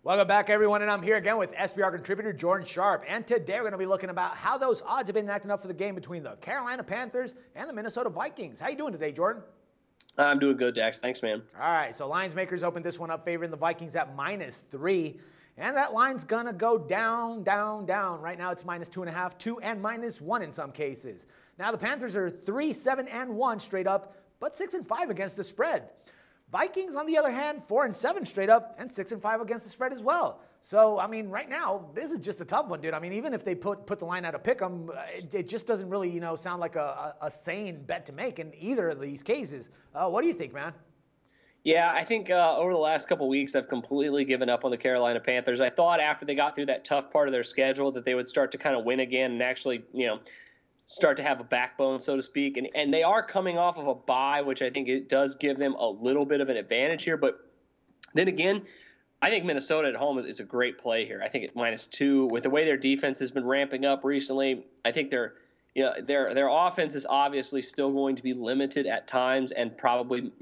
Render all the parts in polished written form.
Welcome back, everyone, and I'm here again with SBR contributor Jordan Sharp. And today we're going to be looking about how those odds have been acting up for the game between the Carolina Panthers and the Minnesota Vikings. How you doing today, Jordan? I'm doing good, Dax. Thanks, man. All right, so Lines Makers opened this one up favoring the Vikings at -3. And that line's going to go down, down, down. Right now it's -2.5, 2, and -1 in some cases. Now the Panthers are 3, 7, and 1 straight up, but 6 and 5 against the spread. Vikings, on the other hand, 4 and 7 straight up and 6 and 5 against the spread as well. So, I mean, right now, this is just a tough one, dude. I mean, even if they put the line at a pick 'em, it just doesn't really, sound like a sane bet to make in either of these cases. What do you think, man? Yeah, I think over the last couple of weeks, I've completely given up on the Carolina Panthers. I thought after they got through that tough part of their schedule that they would start to kind of win again and actually, start to have a backbone, so to speak. And they are coming off of a bye, which I think it does give them a little bit of an advantage here. But then again, I think Minnesota at home is a great play here. I think at -2, with the way their defense has been ramping up recently, I think their offense is obviously still going to be limited at times and probably,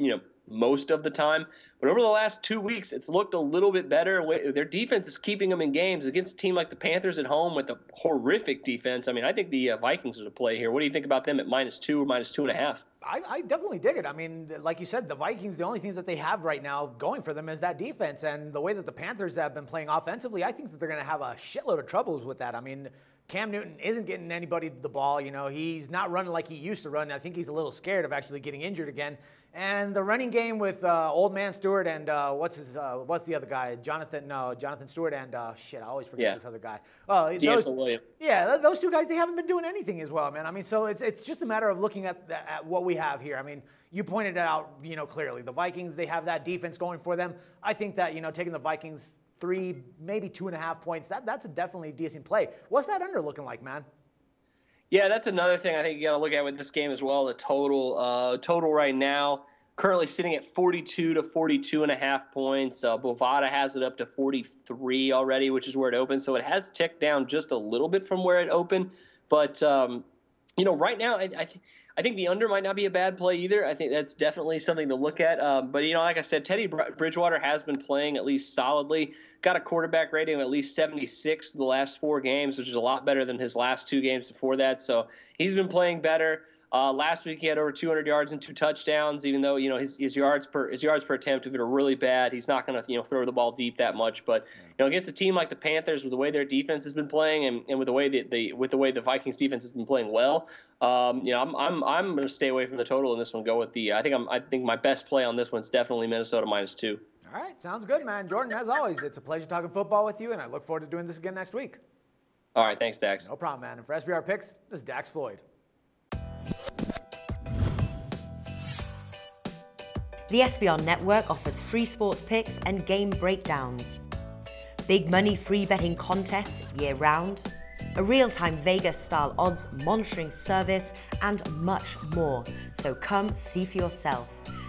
most of the time. But over the last 2 weeks, it's looked a little bit better. Their defense is keeping them in games against a team like the Panthers at home with a horrific defense. I mean, I think the Vikings are the play here. What do you think about them at -2 or -2.5? I definitely dig it. I mean, like you said, the Vikings, the only thing that they have right now going for them is that defense. And the way that the Panthers have been playing offensively, I think that they're going to have a shitload of troubles with that. I mean, Cam Newton isn't getting anybody the ball. He's not running like he used to run. I think he's a little scared of actually getting injured again. And the running game with Old Man Stewart and what's the other guy? Jonathan Stewart and I always forget this other guy. Williams. Yeah, those two guys, they haven't been doing anything as well, man. I mean, so it's just a matter of looking at what we have here. I mean, you pointed it out, clearly. The Vikings, they have that defense going for them. I think that, taking the Vikings 3, maybe 2.5 points, that's a definitely decent play. What's that under looking like, man? Yeah, that's another thing I think you got to look at with this game as well. The total right now, currently sitting at 42 to 42.5 points. Bovada has it up to 43 already, which is where it opened. So it has ticked down just a little bit from where it opened. But, right now, I think the under might not be a bad play either. I think that's definitely something to look at. But, like I said, Teddy Bridgewater has been playing at least solidly. Got a quarterback rating of at least 76 the last 4 games, which is a lot better than his last 2 games before that. So he's been playing better. Last week he had over 200 yards and 2 touchdowns, even though, his yards per attempt have been really bad. He's not going to, throw the ball deep that much. But, against a team like the Panthers, with the way their defense has been playing and with the way the Vikings defense has been playing well, I'm going to stay away from the total in this one. Go with I think my best play on this one's definitely Minnesota -2. All right, sounds good, man. Jordan, as always, it's a pleasure talking football with you, and I look forward to doing this again next week. All right, thanks, Dax. No problem, man. And for SBR Picks, this is Dax Floyd. The SBR Network offers free sports picks and game breakdowns, big money free betting contests year-round, a real-time Vegas-style odds monitoring service, and much more. So come see for yourself.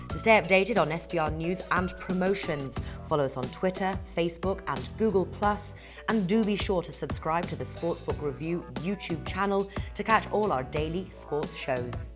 To stay updated on SBR news and promotions, follow us on Twitter, Facebook, and Google+, and do be sure to subscribe to the Sportsbook Review YouTube channel to catch all our daily sports shows.